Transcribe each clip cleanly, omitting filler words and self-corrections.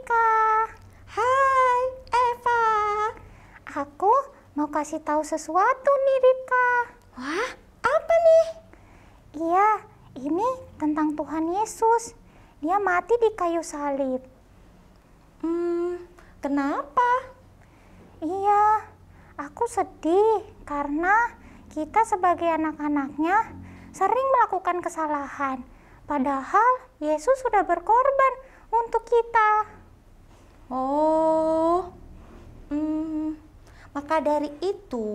Ripka. Hai, Eva. Aku mau kasih tahu sesuatu nih, Ripka. Wah, apa nih? Iya, ini tentang Tuhan Yesus. Dia mati di kayu salib. Kenapa? Iya, aku sedih karena kita sebagai anak-anaknya sering melakukan kesalahan. Padahal Yesus sudah berkorban untuk kita. Oh, maka dari itu,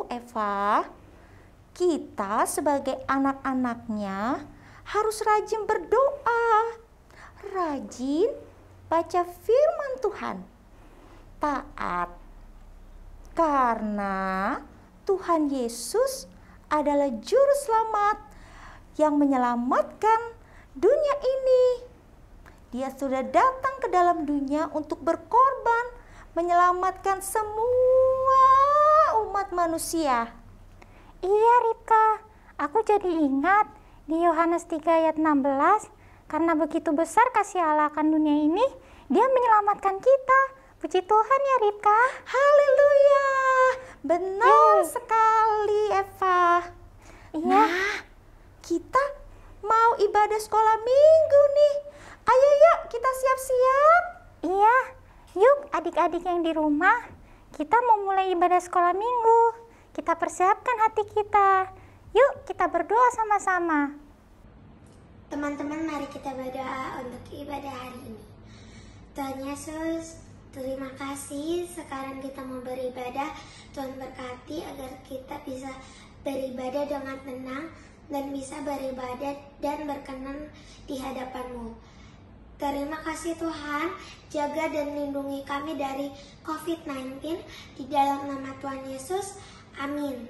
Eva, kita sebagai anak-anaknya harus rajin berdoa, rajin baca firman Tuhan, taat, karena Tuhan Yesus adalah juru selamat yang menyelamatkan dunia ini. Dia sudah datang ke dalam dunia untuk berkorban, menyelamatkan semua umat manusia. Iya, Ripka, aku jadi ingat di Yohanes 3 ayat 16, karena begitu besar kasih Allah akan dunia ini, Dia menyelamatkan kita. Puji Tuhan ya, Ripka. Haleluya, benar sekali, Eva. Iya. Nah, kita mau ibadah sekolah minggu nih. Ayo yuk kita siap-siap. Iya, yuk adik-adik yang di rumah, kita mau mulai ibadah sekolah minggu. Kita persiapkan hati kita. Yuk kita berdoa sama-sama. Teman-teman, mari kita berdoa untuk ibadah hari ini. Tuhan Yesus, terima kasih sekarang kita mau beribadah. Tuhan berkati agar kita bisa beribadah dengan tenang dan bisa beribadah dan berkenan di hadapan-Mu. Terima kasih Tuhan, jaga dan lindungi kami dari COVID-19 di dalam nama Tuhan Yesus. Amin.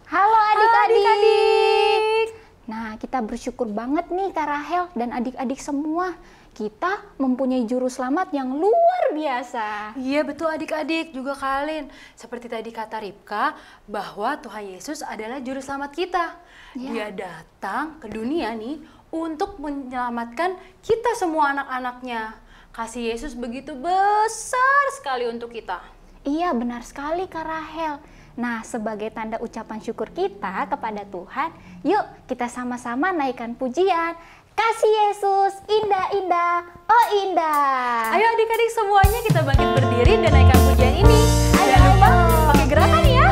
Halo adik-adik. Adik-adik. Nah, kita bersyukur banget nih Kak Rahel dan adik-adik semua. Kita mempunyai juru selamat yang luar biasa. Iya betul adik-adik, juga kalian. Seperti tadi kata Ripka, bahwa Tuhan Yesus adalah juru selamat kita. Ya. Dia datang ke dunia nih untuk menyelamatkan kita semua anak-anaknya. Kasih Yesus begitu besar sekali untuk kita. Iya, benar sekali Kak Rahel. Nah, sebagai tanda ucapan syukur kita kepada Tuhan, yuk kita sama-sama naikkan pujian. Kasih Yesus indah-indah, oh indah. Ayo adik-adik semuanya kita bangkit berdiri dan naikkan pujian ini. Jangan lupa pakai gerakan ya.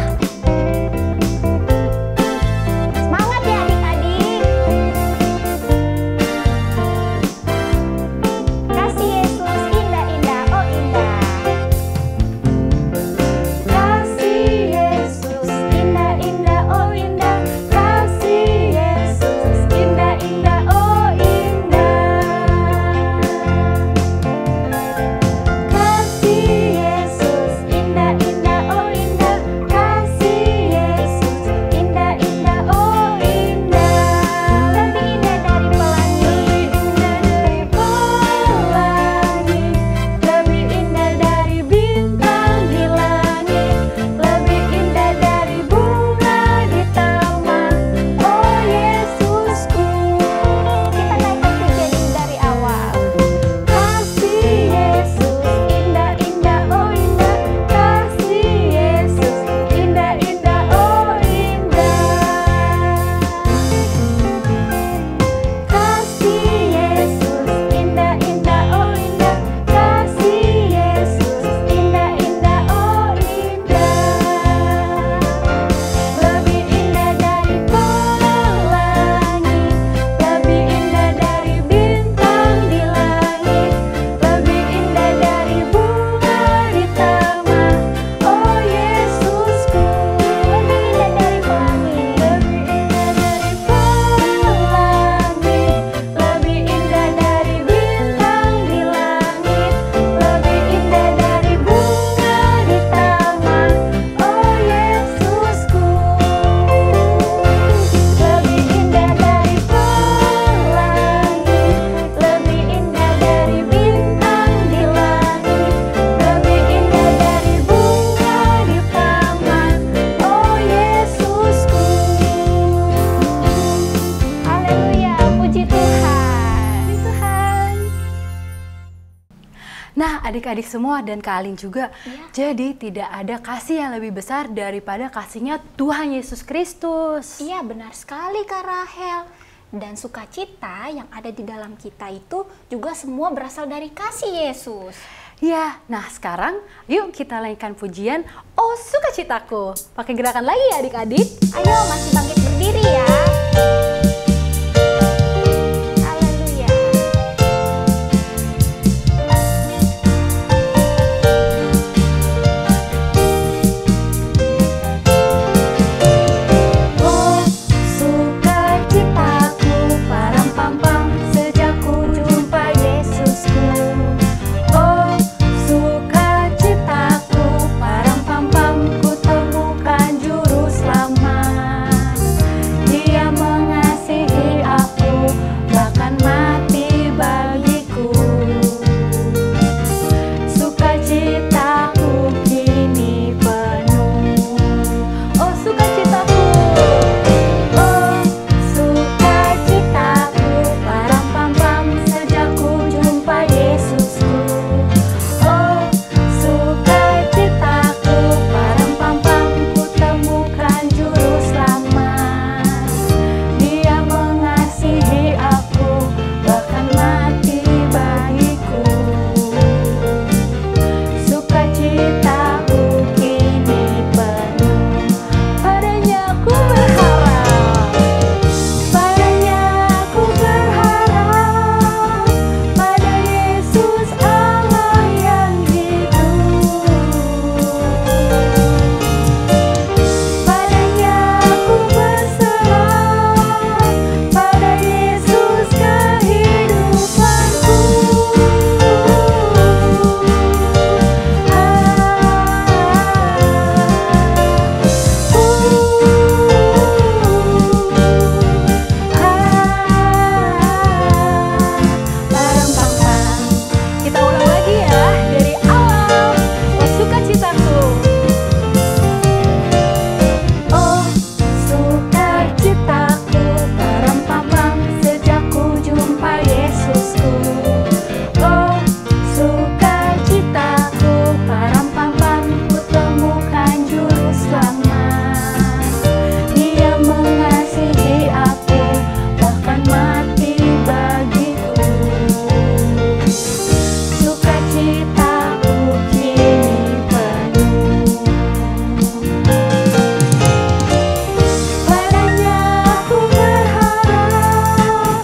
Semangat ya adik-adik. Kasih Yesus indah-indah, oh indah. Kasih Yesus indah-indah, oh indah. Kasih Yesus indah-indah, oh indah. Kasih Yesus indah-indah, adik-adik semua dan Kak Alin juga. Jadi tidak ada kasih yang lebih besar daripada kasihnya Tuhan Yesus Kristus. Iya, benar sekali Kak Rahel. Dan sukacita yang ada di dalam kita itu juga semua berasal dari kasih Yesus. Ya, nah sekarang yuk kita lanjutkan pujian Oh Sukacitaku. Pakai gerakan lagi ya adik-adik. Ayo masih bangkit berdiri ya. Haleluya. Oh sukacitaku, param-pam-pam, sejak ku jumpa Yesusku. Oh sukacitaku, param-pam-pam, ku temukan juru selamat. Dia mengasihi aku, bahkan mati bagiku. Sukacitaku kini penuh. Oh sukacitaku, oh sukacitaku, param-pam-pam, sejak ku jumpa Yesusku. Oh sukacitaku, param-pam-pam, ku temukan juru selamat. Dia mengasihi aku, bahkan mati bagiku. Sukacitaku kini penuh. Padanya ku berharap, padanya ku berharap, pada Yesus Allah yang hidup. Padanya ku berserah, pada Yesus kehidupanku. Param-pam-pam. Kita ulang lagi ya dari awal. Oh sukacitaku. Oh sukacitaku, param-pam-pam, sejak ku jumpa Yesusku. Oh sukacitaku, param-pam-pam, ku temukan juru selamat. Dia mengasihi aku, bahkan mati bagiku. Sukacitaku kini penuh. Padanya ku berharap,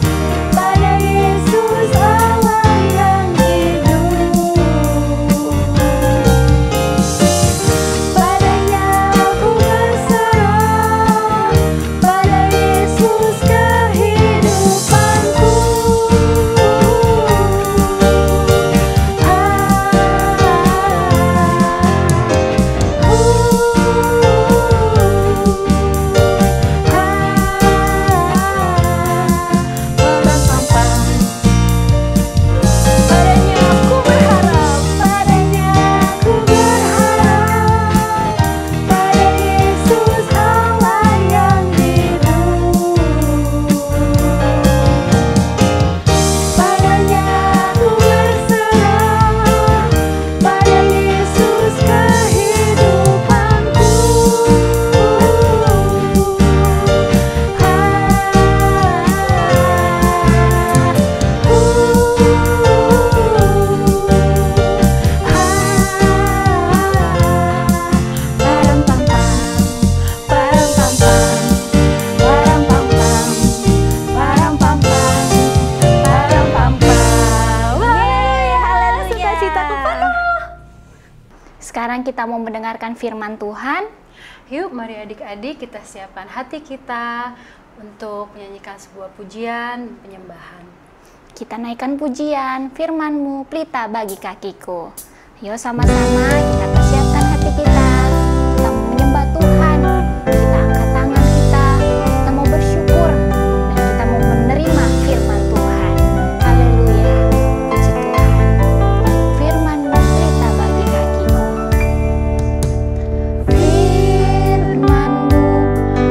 pada Yesus Allah yang hidup. Padanya ku berserah, pada Yesus kehidupanku. Param-pam-pam. Padanya ku berharap, padanya ku berharap, pada Yesus Allah yang hidup. Padanya ku berserah, pada Yesus kehidupanku. Sekarang kita mau mendengarkan firman Tuhan. Yuk mari adik-adik kita siapkan hati kita untuk menyanyikan sebuah pujian penyembahan. Kita naikkan pujian, firman-Mu pelita bagi kakiku. Yuk sama-sama kita persiapkan hati kita. Kita mau menyembah Tuhan. Kita angkat tangan kita mau bersyukur dan kita mau menerima firman Tuhan. Haleluya. Puji Tuhan. Firman-Mu pelita bagi kakiku. Firman-Mu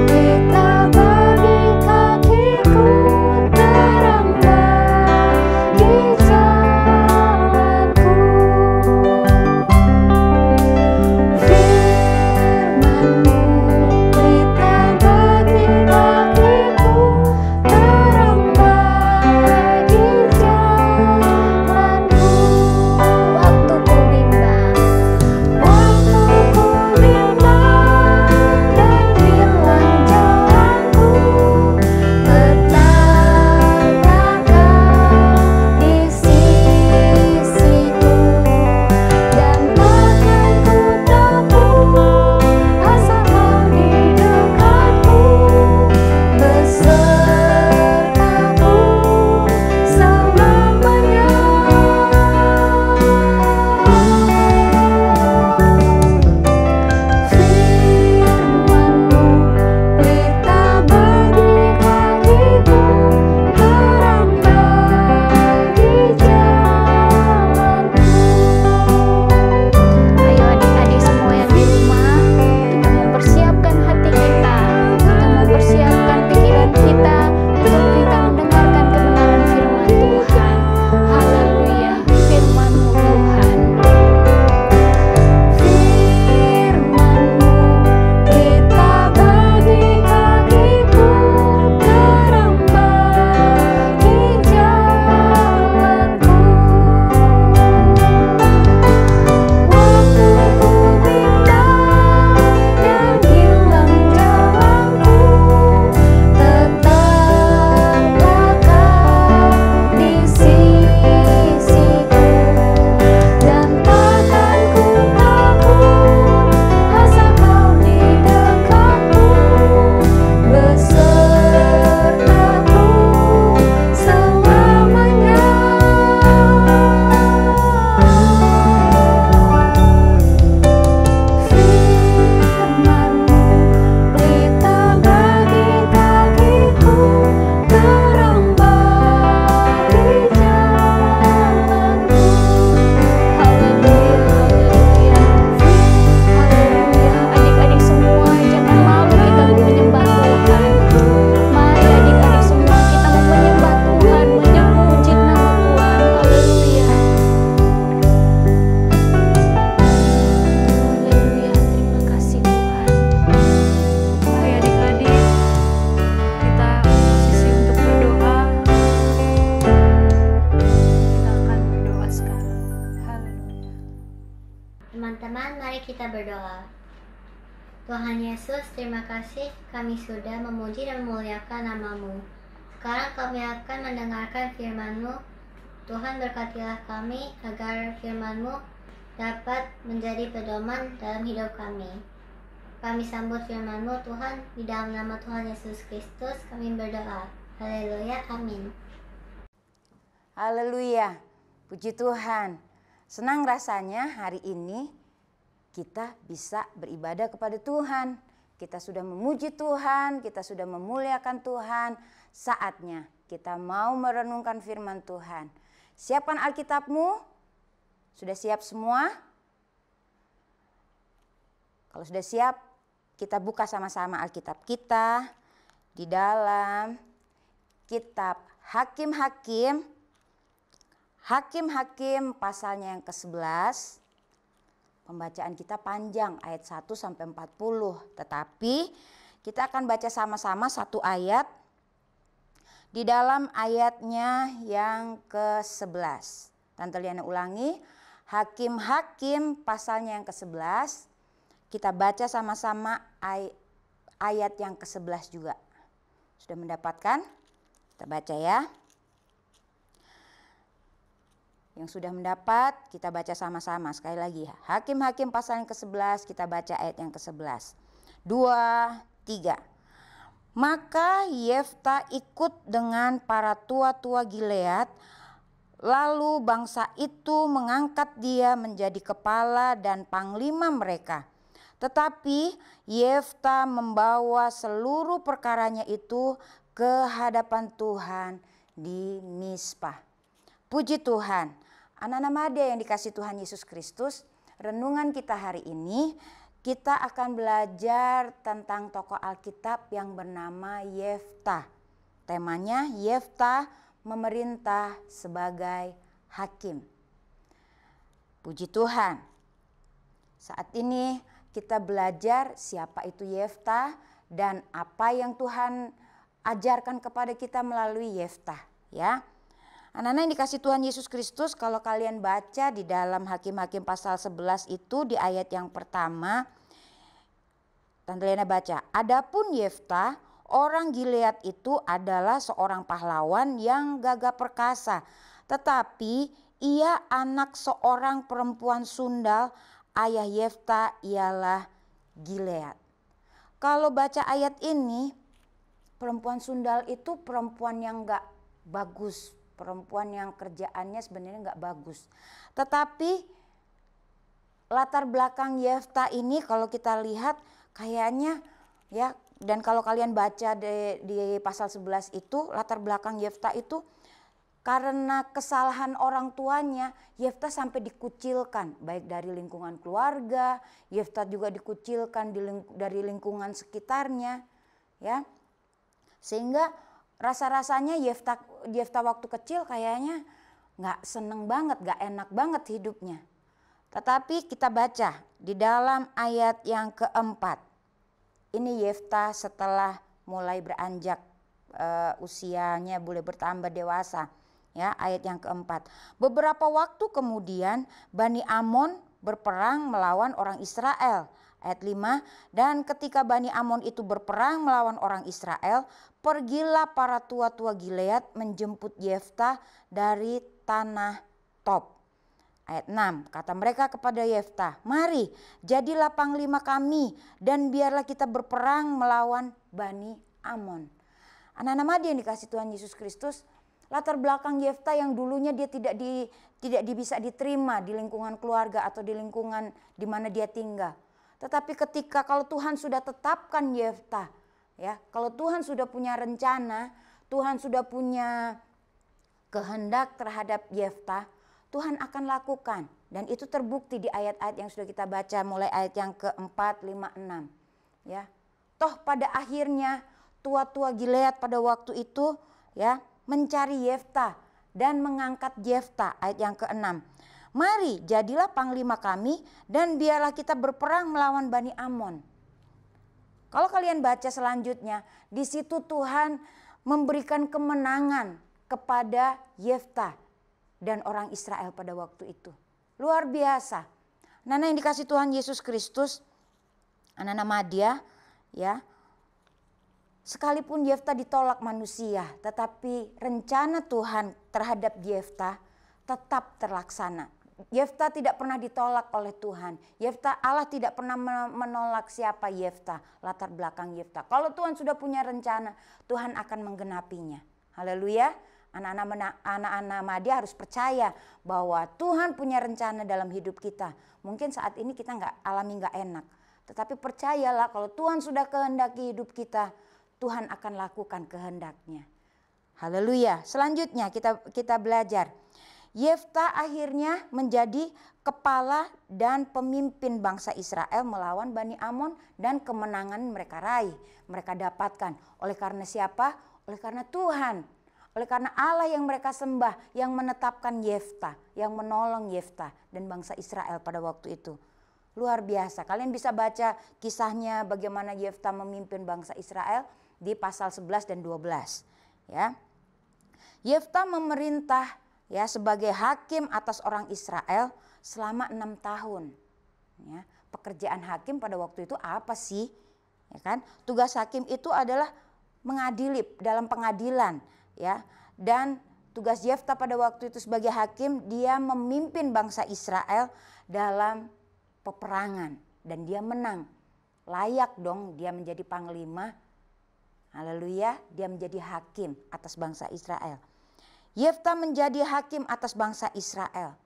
pelita bagi kakiku, terang bagi jalanku. berdoa. Tuhan Yesus, terima kasih kami sudah memuji dan memuliakan nama-Mu. Sekarang kami akan mendengarkan firman-Mu. Tuhan berkatilah kami agar firman-Mu dapat menjadi pedoman dalam hidup kami. Kami sambut firman-Mu Tuhan, di dalam nama Tuhan Yesus Kristus kami berdoa. Haleluya, amin. Haleluya, puji Tuhan. Senang rasanya hari ini kita bisa beribadah kepada Tuhan. Kita sudah memuji Tuhan, kita sudah memuliakan Tuhan. Saatnya kita mau merenungkan firman Tuhan. Siapkan Alkitabmu. Sudah siap semua? Kalau sudah siap, kita buka sama-sama Alkitab kita di dalam kitab Hakim-Hakim. Hakim-Hakim pasalnya yang ke-11. Pembacaan kita panjang ayat 1 sampai 40, tetapi kita akan baca sama-sama satu ayat di dalam ayatnya yang ke-11. Tante Liana ulangi, Hakim-Hakim pasalnya yang ke-11. Kita baca sama-sama ayat yang ke-11 juga. Sudah mendapatkan? Kita baca ya. Yang sudah mendapat, kita baca sama-sama. Sekali lagi, Hakim-Hakim pasal yang ke-11, kita baca ayat yang ke-11. 2, 3. Maka Yefta ikut dengan para tua-tua Gilead, lalu bangsa itu mengangkat dia menjadi kepala dan panglima mereka. Tetapi Yefta membawa seluruh perkaranya itu ke hadapan Tuhan di Mizpah. Puji Tuhan, anak-anak Madia yang dikasih Tuhan Yesus Kristus, renungan kita hari ini kita akan belajar tentang tokoh Alkitab yang bernama Yefta. Temanya Yefta memerintah sebagai hakim. Puji Tuhan, saat ini kita belajar siapa itu Yefta dan apa yang Tuhan ajarkan kepada kita melalui Yefta, ya. Anak-anak yang dikasih Tuhan Yesus Kristus, kalau kalian baca di dalam Hakim-Hakim pasal 11 itu di ayat yang pertama, Tante Lena baca, adapun Yefta orang Gilead itu adalah seorang pahlawan yang gagah perkasa, tetapi ia anak seorang perempuan sundal, ayah Yefta ialah Gilead. Kalau baca ayat ini, perempuan sundal itu perempuan yang gak bagus, perempuan yang kerjaannya sebenarnya nggak bagus. Tetapi latar belakang Yefta ini kalau kita lihat kayaknya ya, dan kalau kalian baca di pasal 11 itu latar belakang Yefta itu karena kesalahan orang tuanya, Yefta sampai dikucilkan baik dari lingkungan keluarga, Yefta juga dikucilkan dari lingkungan sekitarnya, ya. Sehingga rasa-rasanya Yefta waktu kecil kayaknya gak seneng banget, gak enak banget hidupnya. Tetapi kita baca di dalam ayat yang keempat. Ini Yefta setelah mulai beranjak usianya boleh bertambah dewasa. Ya, ayat yang keempat. Beberapa waktu kemudian Bani Amon berperang melawan orang Israel. Ayat 5, dan ketika Bani Amon itu berperang melawan orang Israel, pergilah para tua-tua Gilead menjemput Yefta dari tanah Tob. Ayat 6, kata mereka kepada Yefta, mari jadilah panglima kami dan biarlah kita berperang melawan Bani Amon. Anak-anak Madia yang dikasih Tuhan Yesus Kristus, latar belakang Yefta yang dulunya dia tidak bisa diterima di lingkungan keluarga atau di lingkungan di mana dia tinggal. Tetapi ketika kalau Tuhan sudah tetapkan Yefta, ya, kalau Tuhan sudah punya rencana, Tuhan sudah punya kehendak terhadap Yefta, Tuhan akan lakukan. Dan itu terbukti di ayat-ayat yang sudah kita baca mulai ayat yang ke-4, 5, 6. Ya. Toh pada akhirnya tua-tua Gilead pada waktu itu ya mencari Yefta dan mengangkat Yefta, ayat yang ke-6. Mari jadilah panglima kami dan biarlah kita berperang melawan Bani Amon. Kalau kalian baca selanjutnya, di situ Tuhan memberikan kemenangan kepada Yefta dan orang Israel pada waktu itu. Luar biasa. Anak-anak yang dikasih Tuhan Yesus Kristus, anak-anak Madya, ya. Sekalipun Yefta ditolak manusia, tetapi rencana Tuhan terhadap Yefta tetap terlaksana. Yefta tidak pernah ditolak oleh Tuhan. Allah tidak pernah menolak siapa Yefta, latar belakang Yefta. Kalau Tuhan sudah punya rencana, Tuhan akan menggenapinya. Haleluya. Anak-anak Madya harus percaya bahwa Tuhan punya rencana dalam hidup kita. Mungkin saat ini kita nggak enak, tetapi percayalah kalau Tuhan sudah kehendaki hidup kita, Tuhan akan lakukan kehendaknya. Haleluya. Selanjutnya kita belajar. Yefta akhirnya menjadi kepala dan pemimpin bangsa Israel melawan Bani Amon, dan kemenangan mereka raih, mereka dapatkan. Oleh karena siapa? Oleh karena Tuhan. Oleh karena Allah yang mereka sembah, yang menetapkan Yefta, yang menolong Yefta dan bangsa Israel pada waktu itu. Luar biasa. Kalian bisa baca kisahnya bagaimana Yefta memimpin bangsa Israel di pasal 11 dan 12. Ya. Yefta memerintah ya sebagai hakim atas orang Israel selama 6 tahun. Ya. Pekerjaan hakim pada waktu itu apa sih? Ya kan? Tugas hakim itu adalah mengadili dalam pengadilan. Ya, dan tugas Yefta pada waktu itu sebagai hakim, dia memimpin bangsa Israel dalam peperangan dan dia menang. Layak dong dia menjadi panglima. Haleluya, dia menjadi hakim atas bangsa Israel. Yefta menjadi hakim atas bangsa Israel.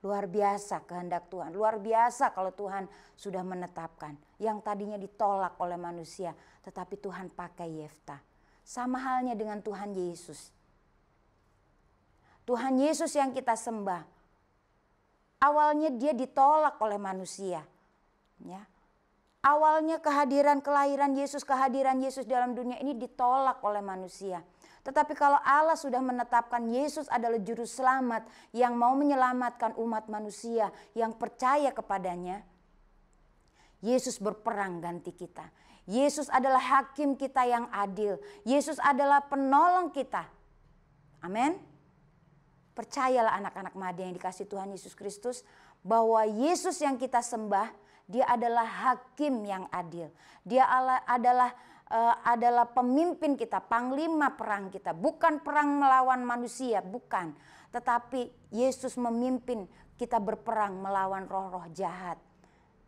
Luar biasa kehendak Tuhan, luar biasa kalau Tuhan sudah menetapkan. Yang tadinya ditolak oleh manusia, tetapi Tuhan pakai Yefta. Sama halnya dengan Tuhan Yesus. Tuhan Yesus yang kita sembah, awalnya dia ditolak oleh manusia. Ya. Awalnya kehadiran Yesus dalam dunia ini ditolak oleh manusia. Tetapi kalau Allah sudah menetapkan Yesus adalah juru selamat yang mau menyelamatkan umat manusia yang percaya kepadanya, Yesus berperang ganti kita. Yesus adalah hakim kita yang adil. Yesus adalah penolong kita. Amin. Percayalah anak-anak Madya yang dikasih Tuhan Yesus Kristus, bahwa Yesus yang kita sembah, dia adalah hakim yang adil. Dia adalah pemimpin kita, panglima perang kita. Bukan perang melawan manusia, bukan. Tetapi Yesus memimpin kita berperang melawan roh-roh jahat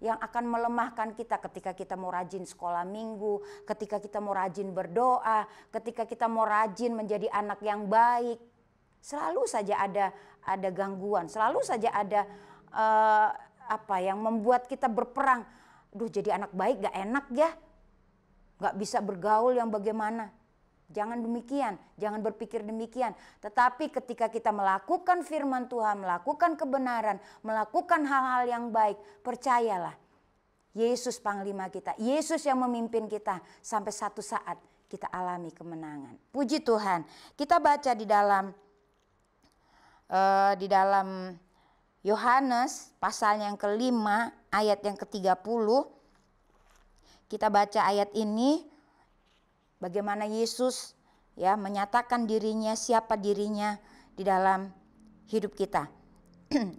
yang akan melemahkan kita ketika kita mau rajin sekolah minggu, ketika kita mau rajin berdoa, ketika kita mau rajin menjadi anak yang baik. Selalu saja ada gangguan, selalu saja ada yang membuat kita berperang. Duh, jadi anak baik gak enak ya, gak bisa bergaul yang bagaimana. Jangan demikian, jangan berpikir demikian. Tetapi ketika kita melakukan firman Tuhan, melakukan kebenaran, melakukan hal-hal yang baik, percayalah, Yesus panglima kita, Yesus yang memimpin kita sampai satu saat kita alami kemenangan. Puji Tuhan. Kita baca di dalam Yohanes pasal yang ke-5 ayat yang ke-30. Kita baca ayat ini. Bagaimana Yesus ya menyatakan dirinya, siapa dirinya di dalam hidup kita.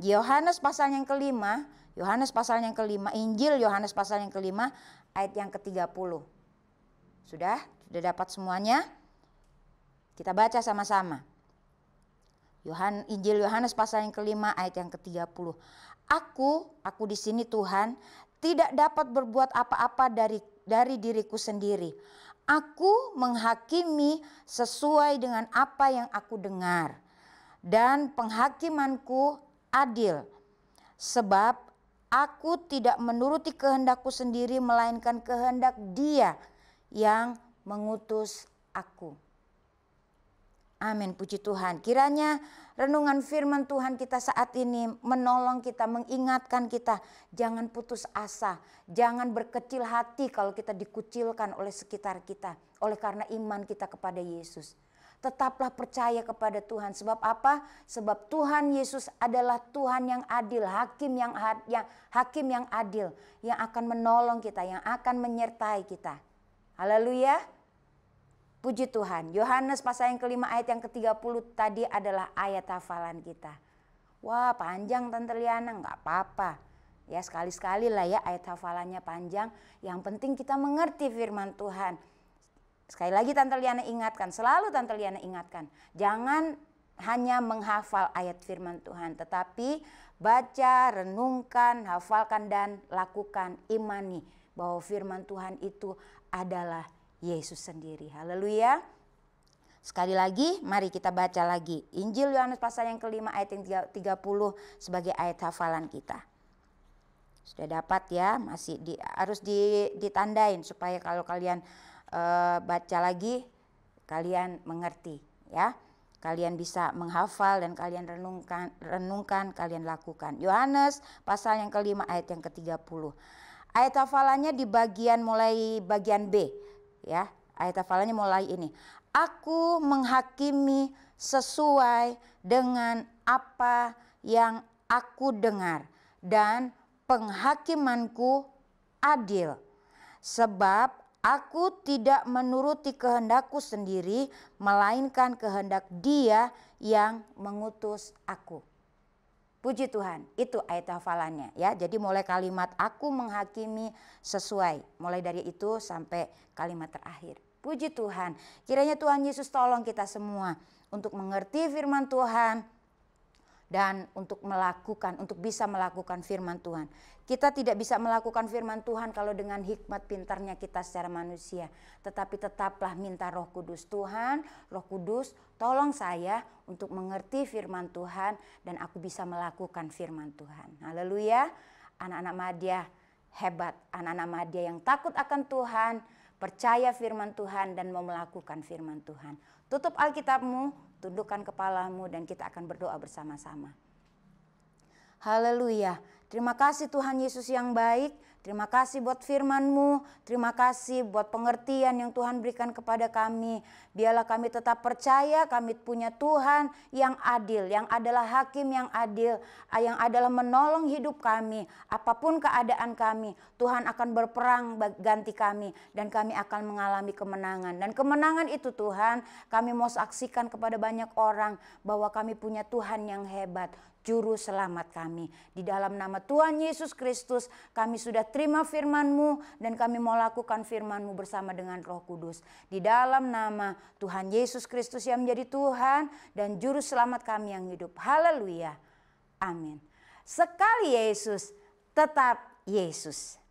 Yohanes pasal yang ke-5, Injil Yohanes pasal yang ke-5 ayat yang ke-30. Sudah dapat semuanya? Kita baca sama-sama. Injil Yohanes pasal yang ke-5 ayat yang ke-30. Aku di sini Tuhan, tidak dapat berbuat apa-apa dari diriku sendiri. Aku menghakimi sesuai dengan apa yang aku dengar, dan penghakimanku adil, sebab aku tidak menuruti kehendakku sendiri, melainkan kehendak Dia yang mengutus aku. Amin, puji Tuhan. Kiranya renungan firman Tuhan kita saat ini menolong kita, mengingatkan kita. Jangan putus asa, jangan berkecil hati kalau kita dikucilkan oleh sekitar kita. Oleh karena iman kita kepada Yesus. Tetaplah percaya kepada Tuhan. Sebab apa? Sebab Tuhan Yesus adalah Tuhan yang adil, hakim yang adil. Yang akan menolong kita, yang akan menyertai kita. Haleluya. Puji Tuhan. Yohanes pasal yang ke-5 ayat yang ke-30 tadi adalah ayat hafalan kita. Wah, panjang Tante Liana, enggak apa-apa. Ya, sekali-sekali lah ya ayat hafalannya panjang. Yang penting kita mengerti firman Tuhan. Sekali lagi Tante Liana ingatkan, selalu Tante Liana ingatkan. Jangan hanya menghafal ayat firman Tuhan, tetapi baca, renungkan, hafalkan dan lakukan, imani bahwa firman Tuhan itu adalah Yesus sendiri. Haleluya. Sekali lagi mari kita baca lagi Injil Yohanes pasal yang kelima ayat yang 30 sebagai ayat hafalan kita. Sudah dapat ya, masih harus ditandain supaya kalau kalian baca lagi kalian mengerti ya. Kalian bisa menghafal dan kalian renungkan, kalian lakukan. Yohanes pasal yang kelima ayat yang ke-30. Ayat hafalannya di mulai bagian B ya. Ayat hafalannya mulai ini. Aku menghakimi sesuai dengan apa yang aku dengar dan penghakimanku adil, sebab aku tidak menuruti kehendakku sendiri, melainkan kehendak Dia yang mengutus aku. Puji Tuhan, itu ayat hafalannya ya. Jadi mulai kalimat aku menghakimi sesuai, mulai dari itu sampai kalimat terakhir. Puji Tuhan, kiranya Tuhan Yesus tolong kita semua untuk mengerti firman Tuhan, dan untuk bisa melakukan firman Tuhan. Kita tidak bisa melakukan firman Tuhan kalau dengan hikmat pintarnya kita secara manusia. Tetapi tetaplah minta Roh Kudus. Tuhan, Roh Kudus, tolong saya untuk mengerti firman Tuhan dan aku bisa melakukan firman Tuhan. Haleluya. Anak-anak Madya hebat. Anak-anak Madya yang takut akan Tuhan, percaya firman Tuhan dan mau melakukan firman Tuhan. Tutup Alkitabmu, tundukkan kepalamu dan kita akan berdoa bersama-sama. Haleluya. Terima kasih Tuhan Yesus yang baik. Terima kasih buat firman-Mu. Terima kasih buat pengertian yang Tuhan berikan kepada kami. Biarlah kami tetap percaya kami punya Tuhan yang adil, yang adalah hakim yang adil, yang adalah menolong hidup kami. Apapun keadaan kami, Tuhan akan berperang ganti kami dan kami akan mengalami kemenangan. Dan kemenangan itu Tuhan, kami mau saksikan kepada banyak orang bahwa kami punya Tuhan yang hebat, Juru Selamat kami. Di dalam nama Tuhan Yesus Kristus kami sudah terima firman-Mu dan kami mau lakukan firman-Mu bersama dengan Roh Kudus. Di dalam nama Tuhan Yesus Kristus yang menjadi Tuhan dan Juru Selamat kami yang hidup. Haleluya. Amin. Sekali Yesus, tetap Yesus.